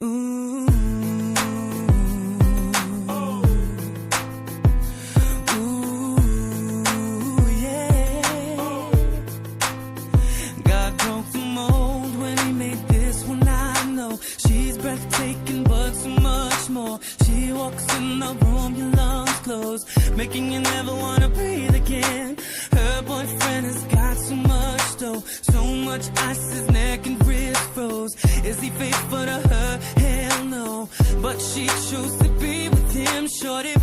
Ooh. Ooh, yeah. God broke the mold when he made this one, I know. She's breathtaking, but so much more. She walks in the room, your lungs close, making you never wanna breathe again. Her boyfriend has got so much dough, so much ice, his neck and wrist froze. Is he faithful to her? Hell no. But she chose to be with him. Shorty,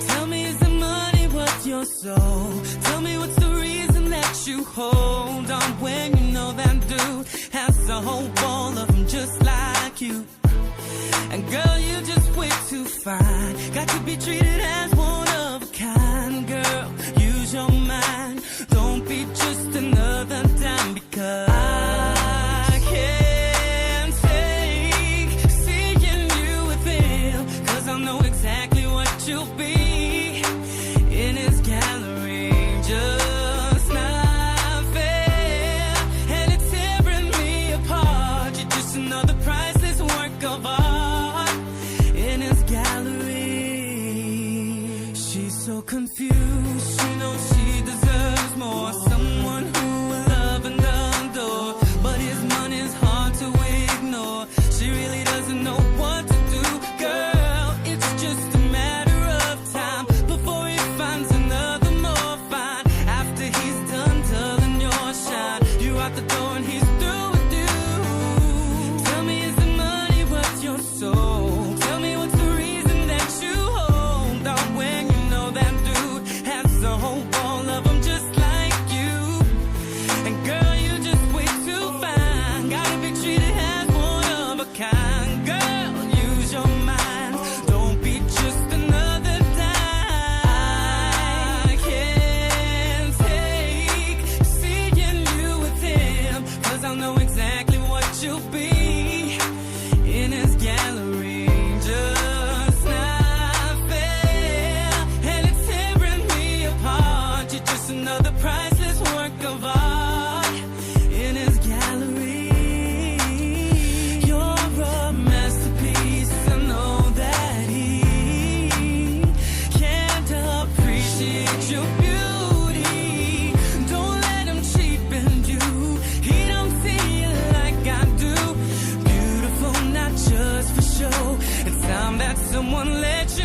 tell me, is the money worth your soul? Tell me, what's the reason that you hold on when you know that dude has a whole ball of them just like you? And girl, you just way too fine. Got to be treated as one of a kind. Girl, use your mind. Don't be just another dime, because I can't take seeing you with him. Cause I know exactly what you'll be in his gallery. Just not fair, and it's tearing me apart. You're just another priceless work of art in his gallery. She's so confused, she knows she deserves more. Someone who will love and adore, but his money's hard to ignore. She really doesn't know what to do. Girl, it's just a matter of time before he finds another more fine. After he's done dulling your shine, you're out the door and he's through with you. Tell me, is the money worth your soul? Tell me, what's the reason that you hold on when you know that dude has a whole ball of them just like you? And girl, you just way too fine. Gotta be treated as one of a kind. Girl, use your mind. Don't be just another dime. I can't take seeing you with him, cause I know exactly what you'll be in his gallery. Just not fair, and it's tearing me apart. You're just another priceless work of art in his gallery. You're a masterpiece, I know that he can't appreciate your beauty. Don't let him cheapen you, he don't see it like I do. Beautiful, not just for show. It's time that someone let